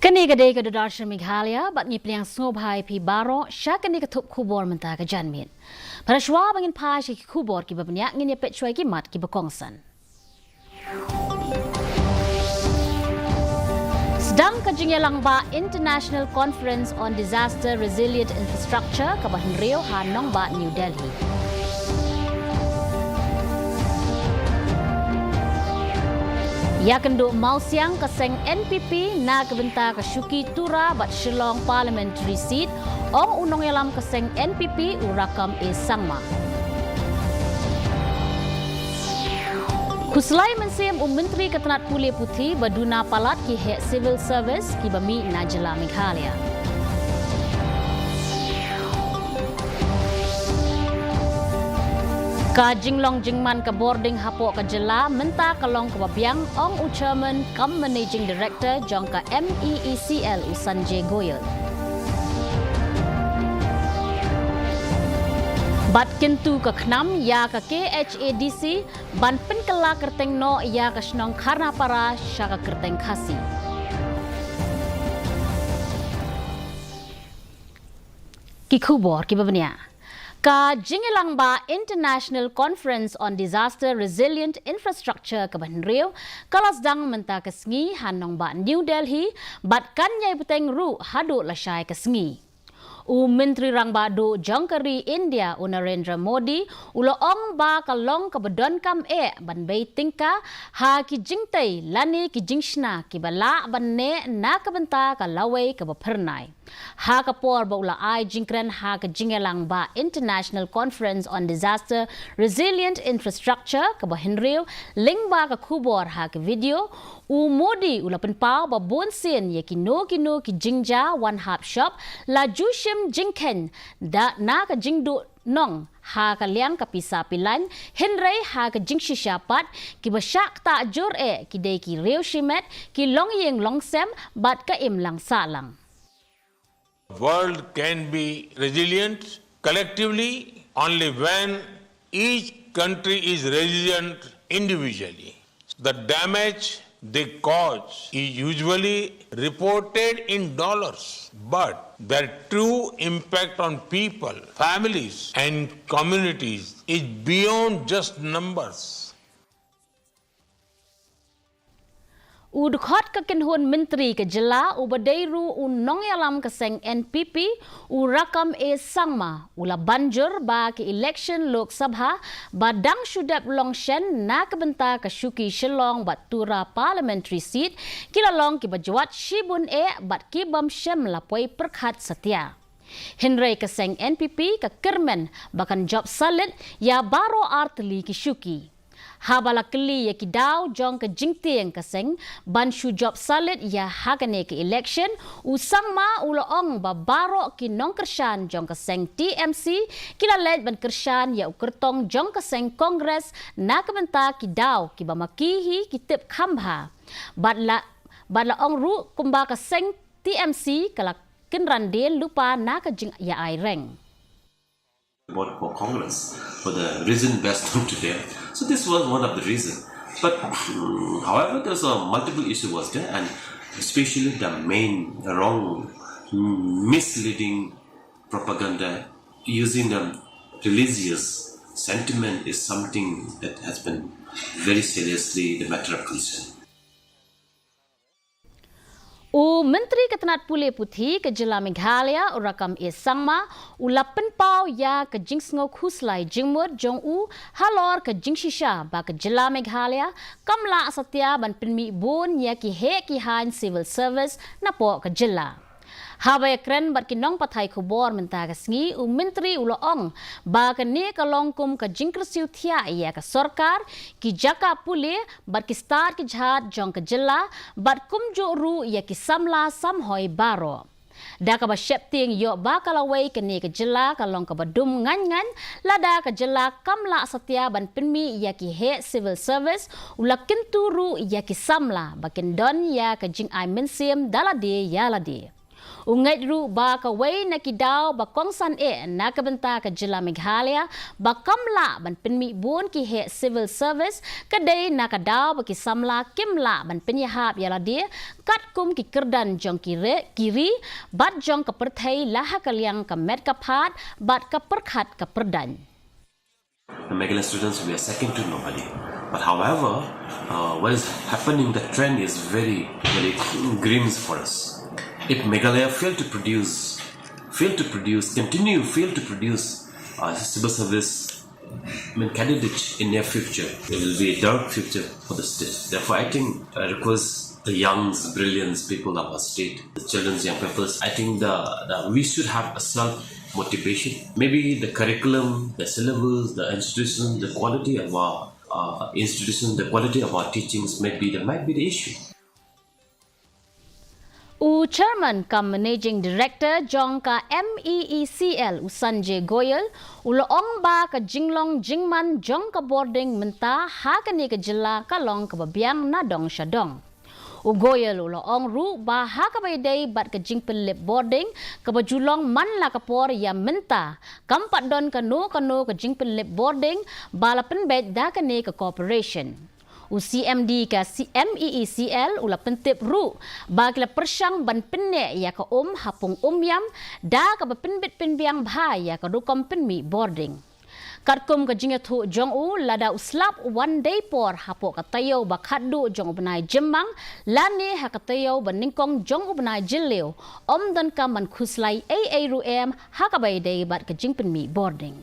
Kani kadai ke Darshan Meghalaya bat ni pliang snobhai pi baro sya kani ketup kubor menta ke janmin. Pada shwa bangin pa shi kubor ki babnya ngin pet shwai ki mat ki bakongsan. Sedang kajingelang ba International Conference on Disaster Resilient Infrastructure ke Bahan Rio Hanong ba New Delhi. Ya kendo mau siang keseng NPP na kebenta ke Syuki Tura bat Shillong Parliamentary Seat ong unong yalam keseng NPP urakam sangma. Kuslai mensiem Menteri Ketenat Pulih Putih baduna palat ki hek civil service ki bami Najla Meghalaya. Ka jinglong jingman ke boarding hapok ke jela menta kalong ke babiang ong chairman kam managing director jong ka MEECL Sanjay Goyal. Bat kentu ke knam ya ke KHADC ban penkela kerteng no ya ke snong karna para syaka kerteng Khasi. Ki khubor ki babnya. Ka jingelang ba International Conference on Disaster Resilient Infrastructure ke Bahan Rio kalas dang menta ke sengi hanong ba New Delhi bat kan nyai puteng ru hadu lasyai ke sengi. Menteri rang ba do jangkari India Narendra Modi ulo ong ba kalong ke bedon kam ban bay tingka ha ki jingtai lani ki jingshna ki bala ban ne na ke benta ka lawai ke bapernai. Ha kapor ba ula ai jingkren ha ke jingelang ba International Conference on Disaster Resilient Infrastructure ke Bahan Rio ling ba ke kubor ha ke video Modi ula penpau ba bonsen ye kino ki jingja one hop shop la jushim jingken da na ke jingdu nong ha ka liang ka pisa pilan henrei ha ka jingshisha pat ki basyak ta jur ki dei ki reu shimet ki long yeng long sem bat ka im lang salang. World can be resilient collectively only when each country is resilient individually. The damage they cause is usually reported in dollars, but their true impact on people, families, and communities is beyond just numbers. Udkhot ke kenhun menteri ke jela ubadairu unong yalam keseng NPP urakam sangma ula banjur ba ke election Lok Sabha badang syudap longshen na kebenta ke Syuki Shillong batura parliamentary seat kilalong ki bajwat shibun bat ki bam shem lapoi perkhat setia. Henry keseng NPP ke kermen bahkan job salid ya baro artli ki Syuki. Habala keli ya ki daw jong ke jingtieng keseng ban shu job salid ya hagane ke election usang ma uloong babaro ki nong kershan jong keseng TMC kila led ban kershan ya ukertong jong keseng kongres na kebenta ki daw ki bamakihi ki tip khambha badla ong ru kumba keseng TMC kala kenrandel lupa na ke jing ya ai reng. Vote for Congress for the reason best known to them. So this was one of the reasons. But however, there's a multiple issue was there, and especially the main wrong, misleading propaganda using the religious sentiment is something that has been very seriously the matter of concern. Menteri Ketenat Pulih Putih ke jela Meghalaya urakam sangma ulapen pau ya ke jingsngok huslai jingmut jong halor ke jingshisha ba ke jela Meghalaya kamla satya ban penmi bon ya ki he ki han civil service na po ke jela. Habay kren bat kinong patay kubor menta ke sengi menteri uloong ba ke ne kalongkum ke jingkresiu thia ya ke sorkar ki jaka pulih bat ki start ki jhat jong ke jela bat kumjo ru ya ki samla samhoi baro. Da ka ba shepting yo ba kalawai ke ne ke jela kalong ka badum ngan lada ke jela kamla satya ban penmi ya ki he civil service ulakin turu ya ki samla bakin don ya ke jing ai mensiem dalade ya lade. Ungai ru ba ka wei na kidau ba kongsan na ka benta ka jila Meghalaya ba kamla ban penmi bun ki he civil service ka dei na ka dau ba ki samla kimla ban penyahap yala dia kat kum ki kerdan jong kiri bat jong ka perthai laha kaliang ka met ka phat bat ka perkhat ka perdan. The Meghalaya students, we are second to nobody. But however, what is happening, the trend is very, very grim for us. If Meghalaya fail to produce civil service candidates in near future, it will be a dark future for the state. Therefore, I think I request the young, brilliant people of our state, the children's young people, I think we should have a self-motivation. Maybe the curriculum, the syllabus, the institution, the quality of our institution, the quality of our teachings might be the issue. Chairman kam Managing Director Jong ka MEECL Sanjay Goyal uloong ba ka jinglong jingman jong ka boarding menta ha kani ka jila ka long ka babiang na dong syadong. Goyal uloong ru ba ha ka bayday bat ka jingpelip boarding ka bajulong man la ka por ya menta kampat don kanu ka jingpelip boarding bala penbet da kani ka corporation. CMD ka MEECL ula pentip ru bagla persyang ban penne ya ka hapung yam da ka penbit penbiang bha ya ka dukom penmi boarding. Katkum ka jingathu jong lada uslap one day por hapo ka tayo ba khaddu jong ubnai jemmang lani ha ka tayo ban ningkong jong ubnai jilleu dan ka man khuslai ru ha ka bay day bat ka jing penmi boarding.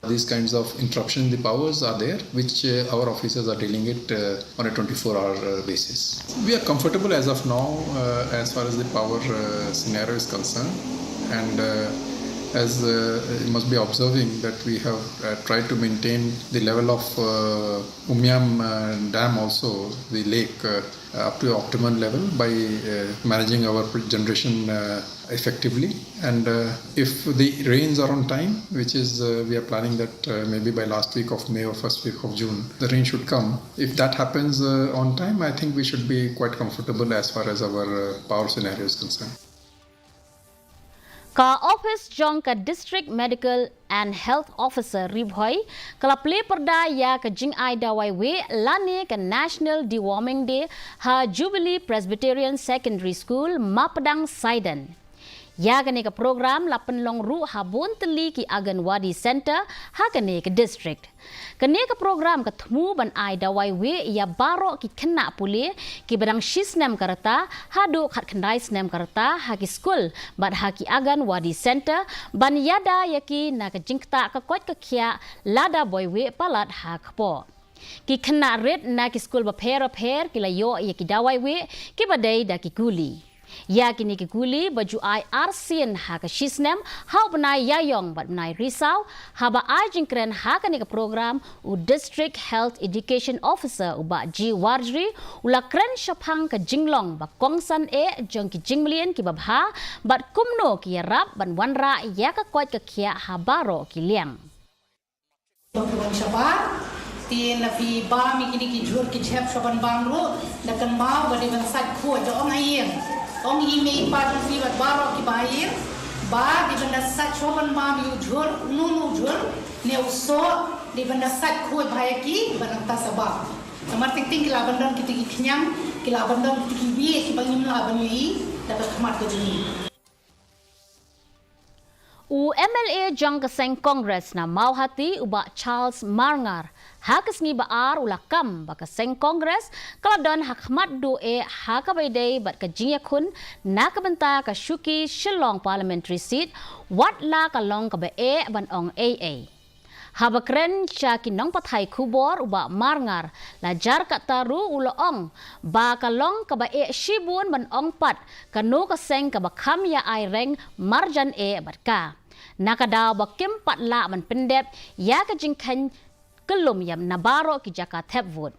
These kinds of interruption in the powers are there, which our officers are dealing it on a 24-hour basis. We are comfortable as of now as far as the power scenario is concerned, and as you must be observing that we have tried to maintain the level of Umyam Dam also, the lake, up to optimum level by managing our generation effectively. And if the rains are on time, which is we are planning that maybe by last week of May or first week of June, the rain should come. If that happens on time, I think we should be quite comfortable as far as our power scenario is concerned. Ka office jong ka district medical and health officer ribhoy kala play perda ya ka jing ai dawai we lani ka national deworming day ha Jubilee Presbyterian Secondary School Mapadang Saidan. Ya kani ka program lapan long ru habun teli ki Aganwadi Center ha kani ka district. Kani ka program ka thmu ban ai dawai we ya baro ki kena puli ki badang shisnem karata hadu khat khandai snem karata ha ki school bad ha ki Aganwadi Center ban yada yaki na ka jingta ka kot ka khia lada boy we palat ha kpo. Ki kena red na ki school ba pher ki layo ya ki dawai we ki badai da ki guli. Ya kini ki guli baju ai arsian ha ka shisnem ha banai yayong bat banai risau ha ba ai jingkren ha kani ka program u district health education officer u ba ji warjri ula kren shaphang ka jinglong ba kongsan jong ki jingmlien ki babha bat kumno ki rap ban wanra ya ka kwat ka khia ha baro ki liang. Tin na fi ba mi kini ki jhur ki chep shoban bang ro na kan ma badi ban sat kho jo ong ayen ong hi me pa fi bat baro ki bair ba di ban sat shoban bang yu jhur nu jhur ne uso di ban sat kho bhai ki ban ta sabab amar tik ting la ban don ki tik khnyam ki la ban don ki bi ki bangim la ban yi dapat khamat ko jini. MLA jong kaseng Congress na mauhati uba Charles Marngar hakas ngi baar ulakam baka seng Congress kaladon hakmat do hakabayday bat ka jingyakun nakabenta ka syuki Shillong parliamentary seat wat la kalong ka ba ban ong AA. Habakren siya kinong patay kubor uba Marngar lajar kataru uloong ba kalong ka ba shibun ban ong pat kanu kaseng ka bakam ya ay reng marjan bat ka. Nakadaw bakim patla man pendep ya ka jingkan kelum yam nabaro ki jaka thepwood.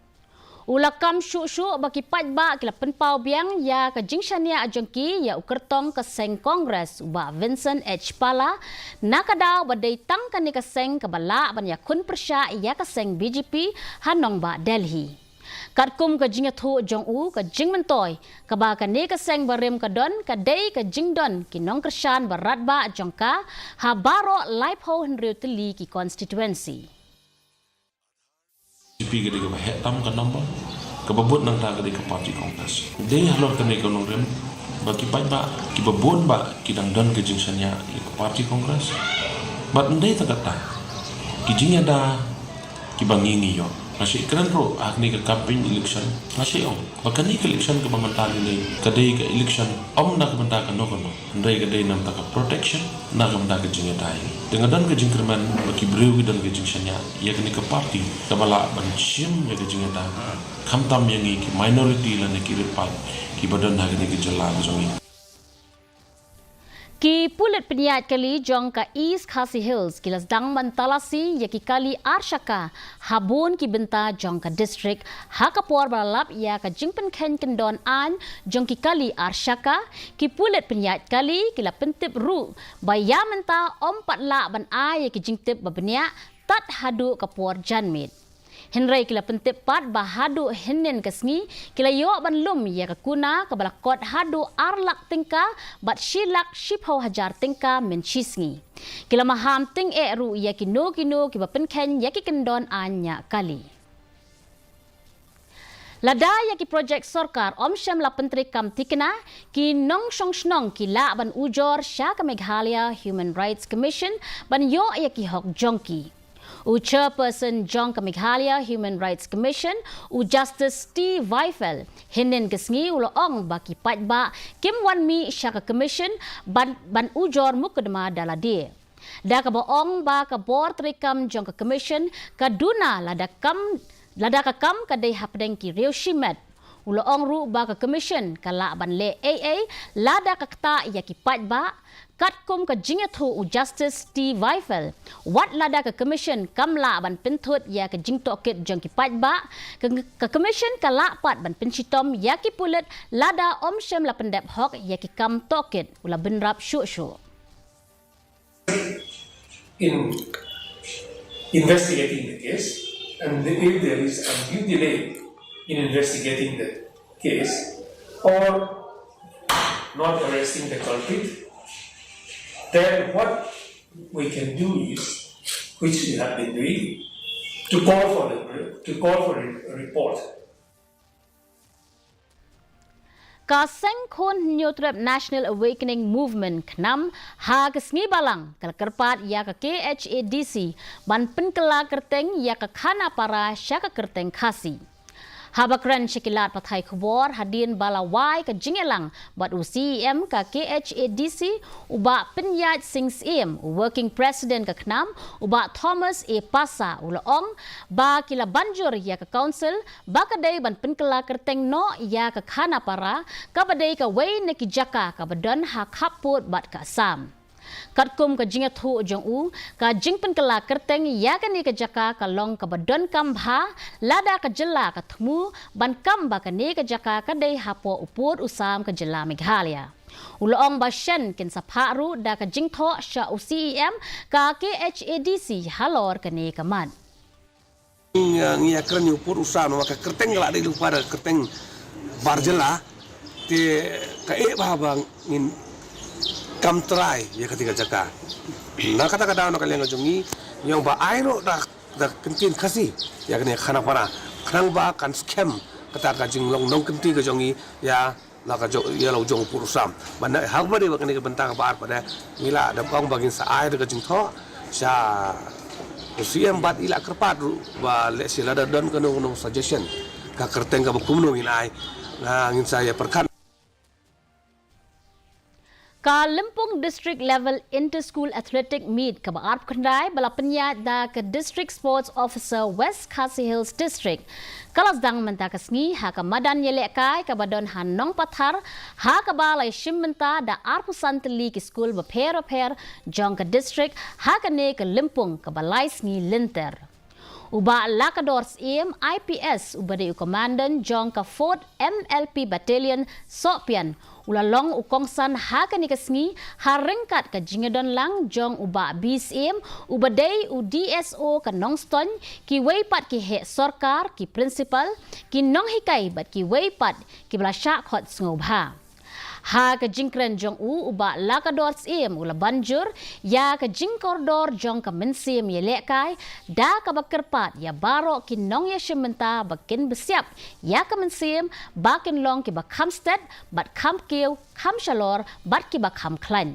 Ulakam shu baki patba kila penpau biang ya ka jingshania ajongki ya ukertong ka seng Congress uba Vincent H. Pala nakadaw baday tang kani ka seng kabala ban ya kun persya ya ka seng BJP hanong ba Delhi. Kat kum ka jing thu jong u ka jing mentoi ka ba ka ne ka seng barem ka don ka dei ka jing don ki nong kershan barat ba jong ka ha baro lai pho henriu teli ki constituency. Tipi ka di ka hetam ka nombor ka babut nang ta ka di ka party congress. Dei halor ka ne ka nong rem ba ki pai ba ki babun ba ki dang don ka jing sanya ka party congress. But ndai ta kata ki jing ada ki bangingi yo. Masih keren bro, ni ke campaign election masih om. Bahkan ni ke election ke pementaan ini, kadai ke election om nak pementaan ke nokono. Ndai kadai nam tak protection, nak pementaan ke jingnya dai. Dengan dan ke jingkerman bagi beriu dan ke jingsanya, ia kini ke parti, kepala bancim ya ke jingnya dai. Kamtam yang ini minority lah ni kiri pat, ki badan nak ni ke jalan zongi. Ki pulit penyiat kali jong ka East Khasi Hills kilas dang mantalasi ya ki kali arshaka habun ki benta jong ka district hakapor balap ya ka jingpen ken kendon an jong ki kali arshaka ki pulit penyiat kali kila pentip ru baya menta patla ban ai ya ki jingtip babnya tat hadu kapor janmit. Henry kila pentip pat bahadu henen kesngi kila yo ban lum ya ka kuna ka balakot hadu arlak tingka bat shilak shipho hajar tingka men chisngi kila maham ting e ru ya kino ki bapen ken ya ki kendon anya kali lada ya ki projek sorkar omsham la pentri kam tikna ki nong shong snong ki la ban ujor sha ka Meghalaya Human Rights Commission ban yo ya ki hok jongki Chairperson Jong ka Meghalaya Human Rights Commission u Justice Steve Weifel hinin kesngi uloong baki patba kim wan mi syaka commission ban ujor mukadma daladi. Da ka boong ba ka board trikam jong ka commission kaduna lada ka kam kadai hapdeng ki reu shimet. Uloong ru ba ka commission kala ban le AA lada ka kta ya ki patba katkum ka jingethu u Justice Steve Weifel wat lada ka commission kamla ban pinthut ya ka jingtokit jong ki patba ka commission kala pat ban pinchitom ya ki pulet lada omshem la pendep hok ya ki kam tokit ula benrap syu in investigating the case, and if there is a due delay in investigating the case or not arresting the culprit, then what we can do is, which we have been doing, to call for a report. Kaseng Khun New Trip National Awakening Movement Knam ha kesngi balang kalkerpat ya ka KHADC ban penkela kerteng ya ka khana para syaka kerteng Khasi. Habakran syikilat pathai khubor hadin balawai ka jingelang bat UCEM ka KHADC uba penyat sings em working president ka Knam uba Thomas A Pasa uloong ba kila banjur ya ka council ba kadai ban penkela kerteng no ya ka khana para ka badai ka wei neki jaka ka badan ha khaput bat ka sam. Katkum ka jingat hu jong u ka jingpen kala kerteng ya kani ka jaka ka long ka badon kam bha lada ka jela ka thmu ban kam ba kani ka jaka ka dei hapo upur usam ka jela Meghalaya uloong ba shen kin sapha ru da ka jingtho sha UCEM ka KHADC halor kani ka man ngia krani upur usam ka kerteng la dei lupa kerteng barjela te ka e ba bang in kam try ya ketika jaka na kata-kata nak kalian ngajongi yang ba aino da kentin Khasi ya kene khana para khnang ba kan scam kata ka jing long nong kentin ka jongi ya la ka jo ya lo jong purusam mana hak ba de ba kene bentang ba pada mila da kong bagin sa ai da ka jing tho sha usiam bat ila kerpat ba le sila da don ka no suggestion ka kerteng ka bukum no ai na ngin saya perkan Ka Limpung District Level Inter-School Athletic Meet ka baarp kandai bala penyat da ke District Sports Officer West Khasi Hills District. Kalas dang menta kesngi ha ka madan yelek kai ka badon hanong pathar ha ka balai shim menta da arpusan teli ki school beper jong ka district ha ka ne ka Limpung ka balai sngi linter. Uba Lakadors Im IPS ubade komandan jong ka 4th MLP Battalion Sopian ulalong ukongsan hakani kasngi haringkat ka jingadon lang jong uba BSM ubade u DSO ka nongston ki weipat ki he sarkar ki principal ki nong hikai bat ki weipat ki blasyak hot ngobha. Ha ka jingkren jong uba Lakadors Im ula banjur ya ka jingkordor jong ka mensim ye lekai da ka bakerpat ya barok ki nong ya shimenta bakin besiap ya ka mensim bakin long ki bakhamsted bat kham kieu kham shalor bat ki bakham klan.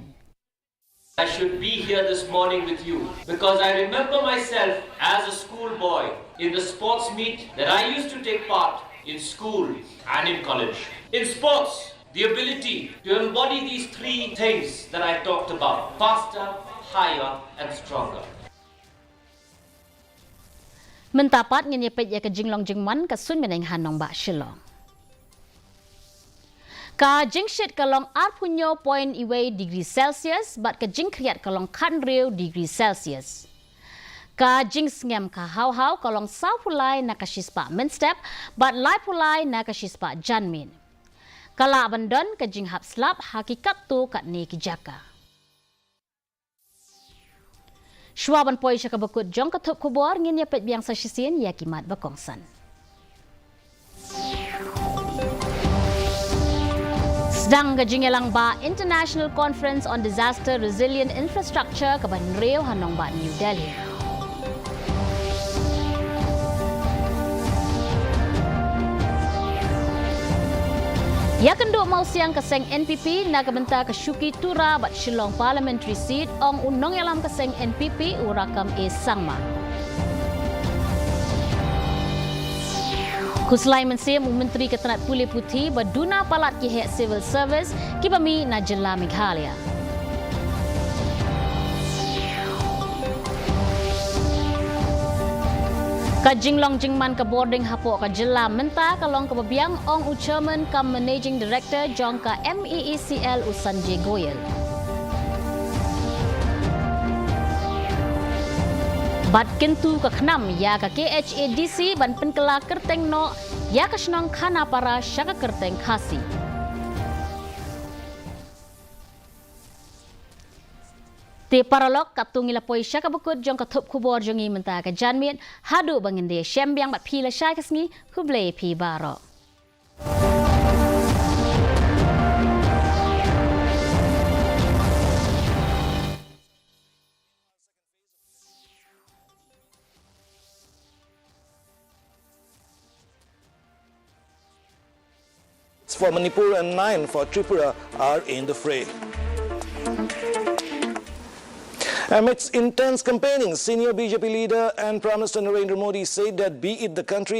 I should be here this morning with you because I remember myself as a schoolboy in the sports meet that I used to take part in school and in college. In sports, the ability to embody these three things that I talked about: faster, higher, and stronger. Mentapat ngin yepet ya ka jinglong jingman ka sun meneng hanong ba shilong. Ka jingshit kalong 8.0 degree Celsius bat ka jingkriat kalong kanreu degree Celsius. Ka jingsngem ka hau-hau kalong saupulai na kashispa menstep bat laipulai na kashispa janmin. Kala abandon ka jinghap slap hakikat tu kat ni kijaka. Shwaban poi siya kabakut jong katup kubor ngin yapet biang sa sisin ya kimat bakongsan. Sedang gajingelang ba International Conference on Disaster Resilient Infrastructure kaban Rio hanong ba New Delhi. Ya kendo mau siang keseng NPP na kabenta ke Syuki Tura bat Shillong Parliamentary Seat ong unong yalam keseng NPP urakam sangma. Kuslai mensim Menteri Ketenat Pulih Putih baduna palat ki hek civil service ki bami na jela Meghalaya. Ka jinglong jingman ka boarding hapo ka jela menta kalong ka babiang ong chairman ka managing director jong ka MEECL Sanjay Goyal. Bat kentu ka khnam ya ka KHADC ban penkela kerteng no ya ka snong khana para syaka kerteng Khasi. Te paralog katung ilapoi syaka bukut jong katup kubor jongi menta ka janmit hadu banginde syembiang bat pila syai kasngi hublei pi baro. For Manipur and 9 for Tripura are in the fray. Amidst intense campaigning, senior BJP leader and Prime Minister Narendra Modi said that be it the country